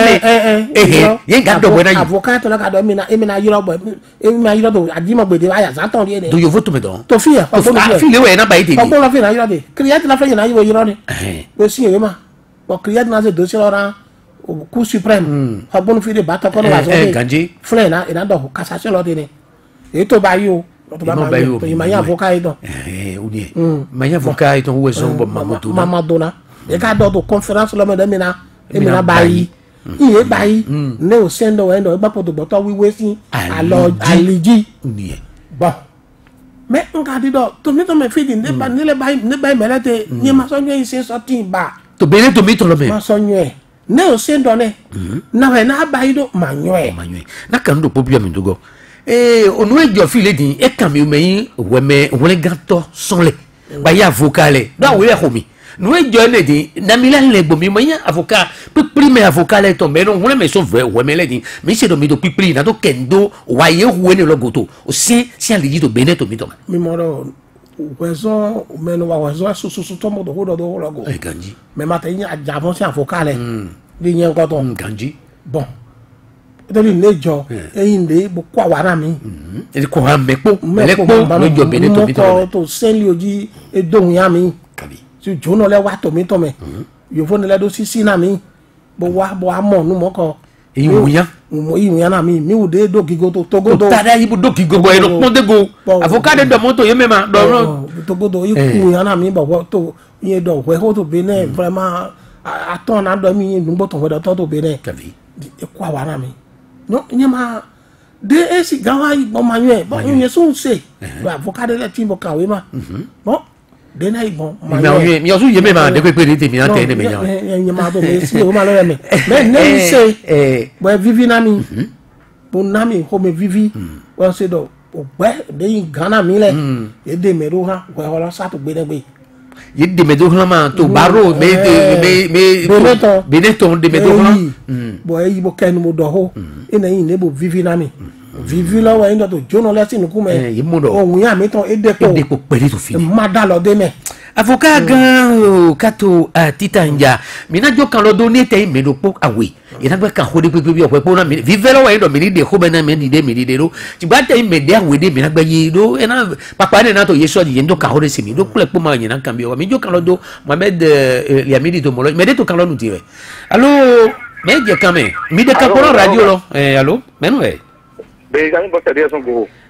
Speaker 1: ye ga do we na yi
Speaker 2: avocat to la ka do mi na yiro bo mi na yiro to ajimo gbede wa ya sa ton ri e
Speaker 1: do yo vote me don
Speaker 2: to fi ya
Speaker 1: fi le we na bayi de
Speaker 2: ni ko fi na yiro de create la fe na yiro ni we si e ma o create na se dossier ora Cour suprême habon fi de bata ko wa so
Speaker 1: ganji
Speaker 2: fle na ina do cassation lo de ni e to ba yi o to ba ma yi to ma ya avocat yi don
Speaker 1: o ni ma ya avocat yi ton we so bo
Speaker 2: mamadou na e ka do to conférence lo me de mi na ba yi iye ba yi ne o send o endo ba po to gboto wi we si aliji
Speaker 1: ni
Speaker 2: bon mais on ka di do to me fi di ne ba melete ni ma so nyi se so tin ba
Speaker 1: to bele to mi to lo me
Speaker 2: ma so nyi ne o se ndone na we na ba ido manyoe
Speaker 1: na kan do problem ndogo onu ejo fi le din e kan mi o meyin we ganto sonle ba ya avocat le do we ho mi nu ejo le din na mi le gbo mi meyin avocat pipri me avocat le to me no we me so we me le din mi se do mi do pipri na to kendo wa ye hu ni logoto o si ali do bene to mi to
Speaker 2: mi moro wezo meno wa wezo susu to mo do ho logo
Speaker 1: ganji
Speaker 2: me mata yin ajabon si avocat le bi yen ko to
Speaker 1: ganji
Speaker 2: bon to ni lejo eyin de bo kwa wara mi
Speaker 1: e ko ha mepo lejo bene to mi
Speaker 2: to seli oji edohun ya mi
Speaker 1: kabi
Speaker 2: ti jono le wa to mi to me yo fo ni le do sisi na mi bo amo nu mo ko ìwọ̀n yẹn náà mi wò dé dókìgò tó togodo.
Speaker 1: tada ibu dókìgò bọ̀ ẹ̀rọ pọ́n dégò àfọ̀kádé dọ̀mọ́tò yẹn mẹ́ma dọ̀rọ̀.
Speaker 2: togodo ikú yẹn náà mi bọ̀ tó yẹn dọ̀ wẹ́ kó tó bẹ náà vraiment atọ́ náà dọ̀ mi yẹn dùgbò tó wẹ́ dọ̀ tó bẹ náà. ikú àwa náà mi yẹn máa dé èsì gáwá ìbọn máa yẹn bọ́ yẹn sún ṣe àfọ̀kádé lẹ́ tí mo kàwé ma bọ́ dena ibon
Speaker 1: mi osu ye me ma de pepe de mi ante ne me yan
Speaker 2: ye ma to me si o ma lo me ne se bo vivi na mi bo na mi ho me vivi won se do o gbe de yin gana mi le e de me ro ha ko ho lo sa to gbe de gbe
Speaker 1: ye de me do ma to baro me beneton de me do ha
Speaker 2: bo e bo ken mo do ho e na yin ne bo vivi na mi vivi lo wa ndo to jono lesson ku me ohun ya mi ton edepo
Speaker 1: pere to fi
Speaker 2: ma da lo de me
Speaker 1: avocat gan kato titanja mina jo kan lo do ni te me do po awe ina gbe kan ho de pe bi opo na mi vive lo wa ndo mi ni de ho be na me ni de ro ti gba te me de awe de mi na gbe yi do ena papa ne na to yeso di ndo kan ho de si mi do kule po ma yin na kan bi o mi jo kan lo do Mohamed Liamidi to mo lo me de to kan lo nu ti re allo me je kan me mi de kan ko radio lo allo menu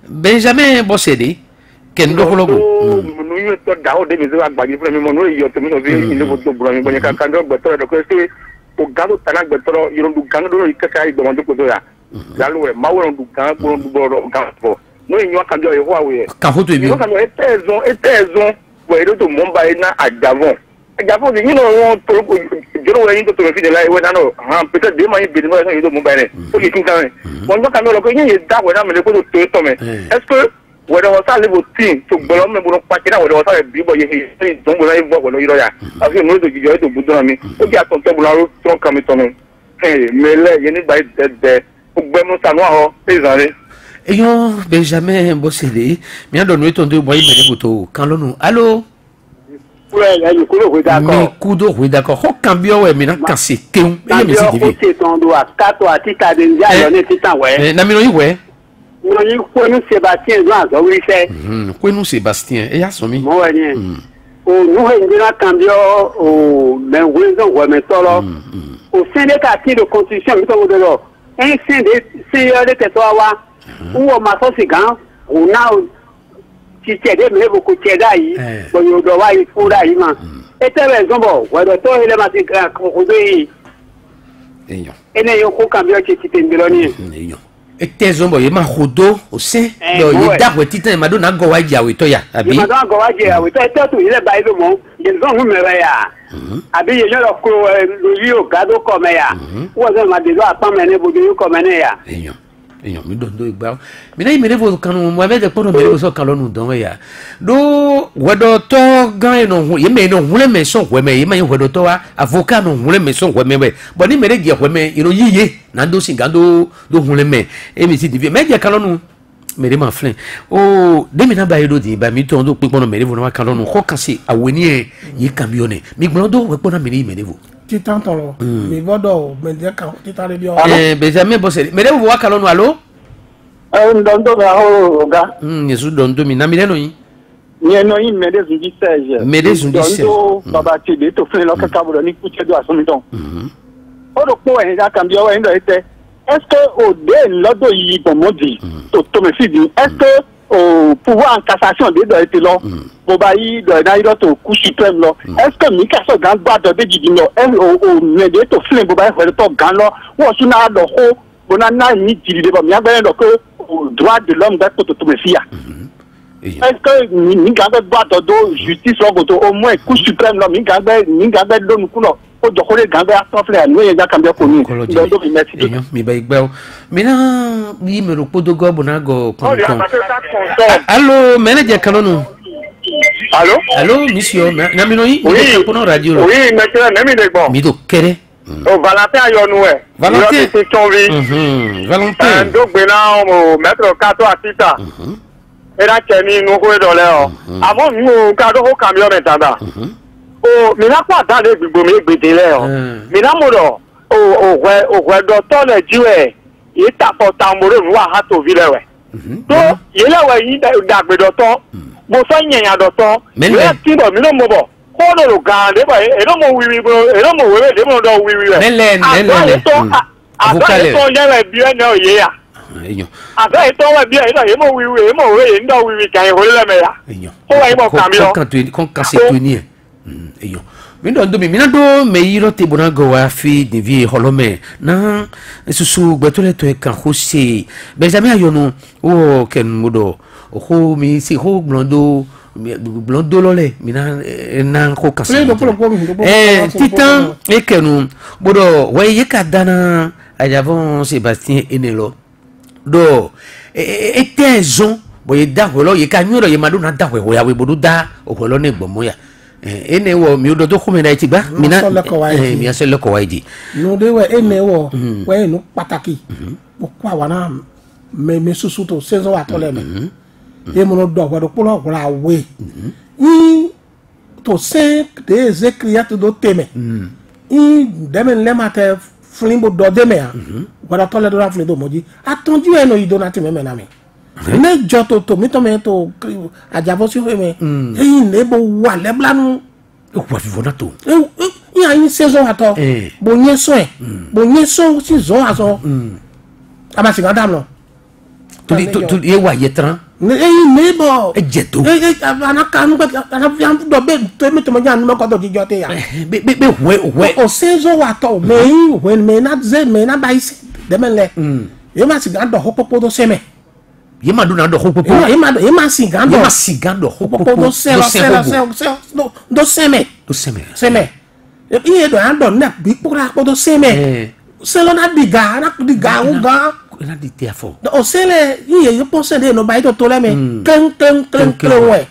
Speaker 1: Benjamin Bossede kendo kologo
Speaker 3: nu yo to dawo de mi zo agbagi fún mi mo no yo to mi no bi ile bo to bro mi bo ka kan do gbeto do ko se o galo tana gbeto yo ndu kan do ikaka igbo mo ko do ya galo we ma wo ndu kan bo ndu bo ga bo no yin kan do yo wa we
Speaker 1: ka ho to bi
Speaker 3: no kan etezon we do to mo ba na ajavon ni no won to ko joro we yin to mi fi de lai we na no peut-être de ma yin bi mo yin do mo ba ne o ki tin kan mo no kan lo ko yin da we na me ko to me est-ce que we do sa le bo tin to gboro me bo no pa kira we do sa bi bo ye don bo na bo lo yiro ya afi mo do jijo to budo mi o ki aton te bo la ro ton kan mi to me mele ye ni gba de o gbe mo sanu aho pezare
Speaker 1: eyon Benjamin Bossede mi ando no to ndo bo yin me ko to kan lonu allo
Speaker 4: ouais ya yukulo we d'accord
Speaker 1: mi kudo we d'accord ho kan bi o we mi na kan se keun e mi si divi
Speaker 4: o se ton do a kato atita de nja yo ne titan we
Speaker 1: na mi no yi we
Speaker 4: no yi Kwenu Sébastien do azo wi se
Speaker 1: Kwenu Sébastien e ya so mi
Speaker 4: mo we ni o nu he ndina cambio o men wezo we me tolo o syndicat de constitution mi to de lo un syndicat de teto wa o ma so sigan o na titiɛ de mɛ bɔ ko tiɛ da yi bɔn y'o dɔ wa yi fu da yi ma e tɛ bɛ zɔn bɔ wa dɔ tɔ yɛlɛ ma se ka o do yi e ne ye ko kambiɔ ti ti ten dɔrɔn ye
Speaker 1: e tɛ zɔn bɔ ye ma ko do o se dɔ ye da ko titan ma do na gɔ wa jɛ awetɔ ya abi
Speaker 4: ma do na gɔ wa jɛ awetɔ e tɛ tu yɛlɛ ba yi do mɔ yɛlɛ zɔn kun mɛ bɛ ya abi yɛlɛ lɔ ko lórí o gado kɔmɛ ya wọ́n sọ ma de do apamɛ ne bo do kɔmɛ ne ya.
Speaker 1: Eyan mi don do igba mi na imere vo kanu mo be de pono mere vo so kan lonu don ya do wedo to gan eno hu ye me no hu le me so hwe me ye ma ye wedo to wa avocat no hu le me so hwe me we bo ni mere je hwe me iro yiye na do singa do hu le me e mi si di me je kan lonu mere ma flin o de mi na ba yedo di ba mi to do pe pono mere vo na kan lonu ko kan se aweni e ye cambione mi gbon do we pono mere vo
Speaker 2: titan tolo mi vodo me de ka titan le bio
Speaker 1: Benjamin Bossé mere vo wa kan lonu allo
Speaker 5: Ndondo ga ho ga.
Speaker 1: Yesu dondo mi na mi leno yin.
Speaker 5: Ni eno yin mede zundi 16.
Speaker 1: Mede zundi 16.
Speaker 5: Dondo baba ti de to fun lo ka kaburo ni kuche do asun mi don. O do po e da kan bi o e ndo ete. Est-ce que au de lodo yi bomodi to me fi di est-ce que au pouvoir en cassation de do ete lo. Bo ba yi do na iro to ku supreme lo. Est-ce que mi ka so gan gba do de jidi lo. O mede to fun bo ba e to gan lo. Wo su na do ho bonana ni jidi de ba mi agbe do ko droit de l'homme d'être tout me fia. Est-ce que ni gabe boîte de justice au moins coup suprême là ni gabe do nous kuno o do kole gabe atofle ani ye jaka mbe ko ni do mi merci
Speaker 1: mi ba igba mi na mi me ro podo go bona go kon allo manager kanonu allo monsieur na mi no yi
Speaker 3: oui
Speaker 1: ko no radio
Speaker 3: oui maintenant na mi de bon
Speaker 1: mi do kere
Speaker 3: o Valentin ayonu e
Speaker 1: Valentin
Speaker 3: ti tonvi
Speaker 1: Valentin
Speaker 3: do gbe na o metro 4 atita era cheni nu ko do le o amo nu ka do ko camion metada o mi na pa da le gbigbo mi gbede le o mi na mo do o we do to le jiwe yi ta po ta mo re wa ha to vi le we to yi le we yi da gbe do to mo so yen do to mi ti do mi no mo bo kono lo gande ba e no mo wiwi bro e no mo wewe de mo do wiwi we
Speaker 1: nele
Speaker 3: avocale to yele bi e na oye ya
Speaker 1: eyan
Speaker 3: ave to we bi e na ye mo wiwi e mo we ndo wiwi kan e ho le me ya
Speaker 1: eyan
Speaker 3: ko wa mo camion
Speaker 1: kon kan se to ni eyan mi do mi na do me yiro te bona go wa fi de vie holome na susu gbetole to e kan ho se Benjamin ayonu o ken mudo o ho mi si ho blondo lole mina na ko kasa titan ekenu bodo we yeka dana ajavon Sébastien Enelo do etezon boye da holo yeka nyoro ye maduna da we ya we bodo da oholo ne gbomo ya ene wo mi odo to kuma na ti gba mina mi ase loko wa idi
Speaker 2: no de we ene wo we no pataki bo kwa wana me susu to sezo wa to le me e mo do wa polo okura we i to se de zekriat do teme i demen le mate flimbo do deme a wa to le do ra flimbo moji atonju eno i do na ti me na me ne joto to mi to me to ajabo si me e ne bo wa le blanu
Speaker 1: wa vivo na to
Speaker 2: i ayin sezo wa to bo nyeso si zo aso ama si gadam no
Speaker 1: to ye wa yetran
Speaker 2: nebo
Speaker 1: ejeto
Speaker 2: anaka nu ana fiam do be to mi to mo jan mo ko do jijo te ya
Speaker 1: be we
Speaker 2: o sezo wa to me when me na ze me na bai se de men le ye ma si gando hopopo do seme
Speaker 1: ye ma do na do hopopo
Speaker 2: ye ma si gando
Speaker 1: hopopo
Speaker 2: do seme e do ando na bi pura do seme se lo na diga u ga
Speaker 1: na di te afo
Speaker 2: o sele ye pense de no bai to le me klen we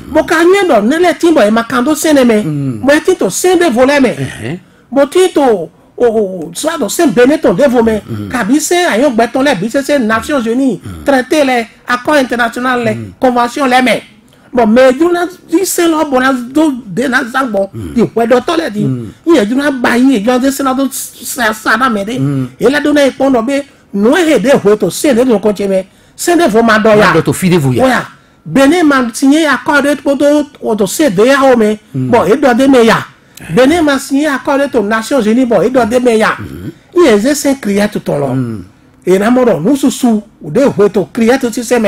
Speaker 2: bo ka nye do ne le timbo e makando sene me bo ti to sende voler me bo ti to o soit do sem beneton de vo me ka bi se ayon gbe ton le bi se Nations Unies traité les accords internationaux les conventions les me bon mais du na di se lo bona do de na zangbo di we do to le di ye du na ba yi jo de se na do sa na me de e la do na e pon do be no he de ho to se ne do ko cheme se ne vo ma do ya
Speaker 1: to fide vous
Speaker 2: ya Benin m'a signé accord de to se de ya o me bon e do de me ya Benin m'a signé accord de to Nations Unies bon e do de me ya il est c'est crier tout ton long et namoro nous sous de to créer tout système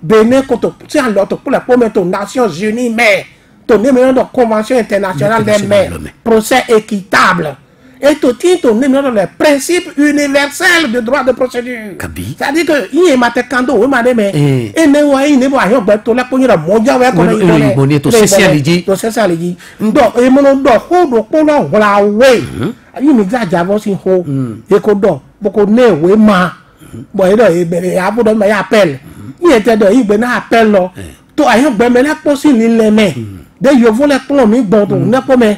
Speaker 2: Bénin contre si en l'autre pour la première Nations Unies mais ton numéro de convention internationale des mers procès équitable et tout ton numéro de principe universel de droit de procédure c'est-à-dire que il est matekando ou madame et ne wa il ne wa yo to la pogne mondial wa ko
Speaker 1: ni to sociality
Speaker 2: donc et mon do ho do ko lo wala we you mi jaja bo sin ho e ko do boko ne we ma bo e do e bere ya bo do ma ya appel ni ete do igbe na appel lo to ayo gbe me la po si ni le me de yo vo le pon mi gbon to ne po me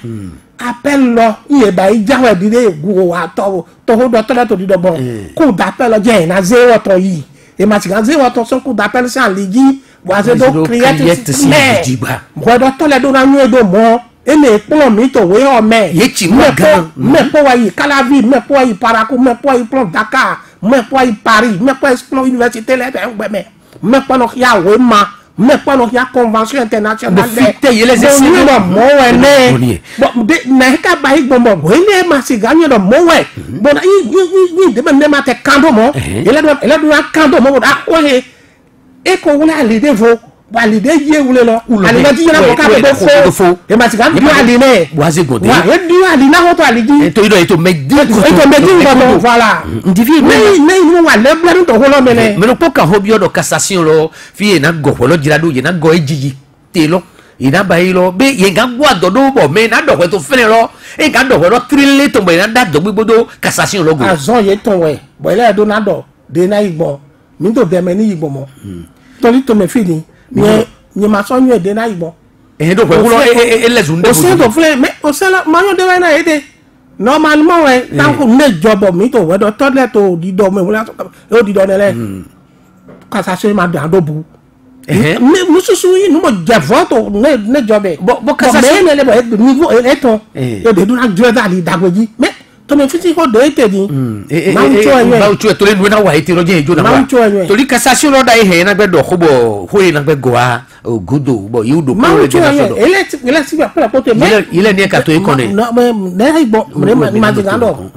Speaker 2: appel lo iye ba i jawe di de gu wa to ho do to le to di do bon ku da appel lo je na zero to yi e ma ti ga zero to so ku da appel sa ligi wa se do create si bo do to le do na nu do mo ene pon mi to we o me
Speaker 1: ye ti mo gan
Speaker 2: me po wa yi Calavi me po wa yi Parakou me po wa yi plan Dakar me po wa yi Paris me po explo université le be me po no ya we ma me po no ya convention internationale
Speaker 1: de les essais
Speaker 2: mo we ne bo de na ka ba yi gbon bo ne ma si ga nyo do mo we bo na yi de me ma te kando mo ele do kando mo da o he e ko wala le de vo valide ye wule lo ali na ti na ko ka be fo e ma ti ga du ali ne
Speaker 1: boise godé
Speaker 2: wa e du ali na ho to ali ji
Speaker 1: to ido to make di
Speaker 2: ko voilà
Speaker 1: ndivi
Speaker 2: ne ni wa le bla to ho lo mele
Speaker 1: me no ko ka hobio do cassation lo fi na go ho lo jira do ye na go ejiji te lo ina ba yi lo be ye ga gwa do do bo me na do ko to fele lo e ga do ko lo trille to be na da do gbogbo cassation lo go
Speaker 2: azon ye ton we bo ile do na do de na igbo mi to be me ni igbo mo tori to me fi ni ni ma so nyu ede na igbo
Speaker 1: do ko lo elezun de
Speaker 2: o se do fle me o se la ma yo de na ede normalement we tan ko ne jobo mi to we do toilet to di do me wala o di do ne le kasa se ma da do bu me mususu yi no mo javo to ne jobe bo kasa se ne le bo niveau eton e de do na jo da li dagbeji me to me fiti ko de ete ni ma u cho
Speaker 1: to le nu na wa ete lo je jo na wa to li cassation lo da he na gbe do ko bo ho na gbe go a o gudo bo yu do ko le je na so do
Speaker 2: ele si ba po te me
Speaker 1: ile ni ka to e kon ne
Speaker 2: no me na igbo me ma ti ga do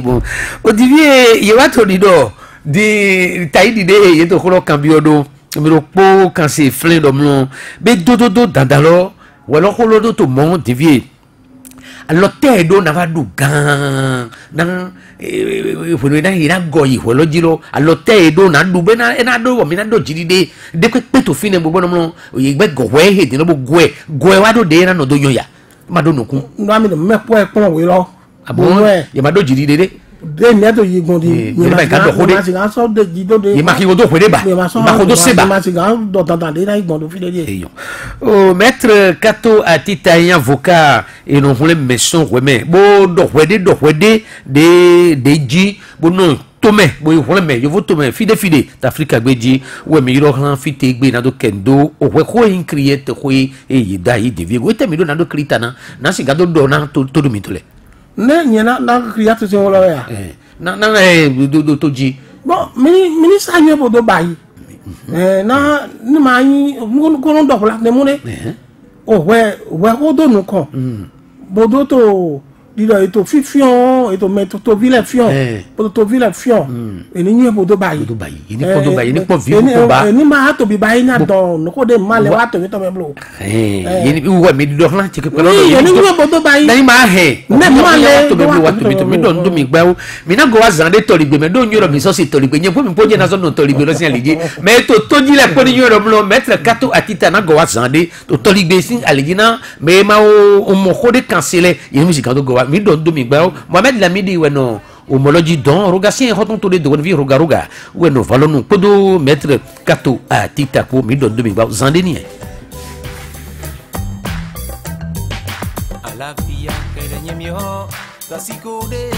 Speaker 1: bon o divie ye wa to di do di taidi de ye to ko lo cambio do me lo po kan se flin do mlon be do dandalo wa lo ko lo do to mon divie alors te do na va du gan na funu na ira go yi lo jiro alors te do na du be na do mi na do jiri de ko pe to fine gbogbo no yi gbe go we he de no bo go wa do de na no do yoya ma do nokun
Speaker 2: no mi no me po e pon we lo
Speaker 1: abon ye ma do jiri de
Speaker 2: ne to yi gon di
Speaker 1: ye ma ga do ko de
Speaker 2: ma so de ji do de
Speaker 1: ye ma ki go do ko de ba ma ko do se ba
Speaker 2: ma si ga do tan de na igbon do fi de
Speaker 1: oh maître Kato Atitayen avocat et non le maison ouais bo do wede de ji bo non tome bo yo me yo vo tome fide d'Afrique gbeji we mi ro han fite gbe na do kendo o we ko in create ko e yi da yi de vie we te mi do na do krita na si ga do na to do mi to le
Speaker 2: ne nyena na create se wolo ya
Speaker 1: na do to ji
Speaker 2: bon mini sa nyo bo do bayi na ni ma yin ko no do la ne mu ne o we ko do nu kan bo do to dido eto fifion eto meto to vile fion bo to vile fion eni nyi bo do bayi
Speaker 1: ni po vi ko ba
Speaker 2: ni ma to bi bayi na don no ko de ma le wa to mi to me blo
Speaker 1: yeni wo me do na ti ke pelo
Speaker 2: ni nyi bo do bayi
Speaker 1: na ma he ne ma le to be wa to mi don do mi gba mi na go wa zande to ligbe me do nyoro mi so si to ligbe nyen po mi po je na so no to ligbe lo sin alije me to ji le po ni nyoro mlo Maître Kato Atita na go wa zande to ligbe sin alije na me ma o mo ko de canceler yeni mi si ka do go mi don do mi gba Mohamed Lamidi we no homologie don rogasien hoton to de don vi rogaruga we no valonu podo Maître Kato Atita ko mi don do mi gba zande ni
Speaker 6: la vie que le mio, tasiko de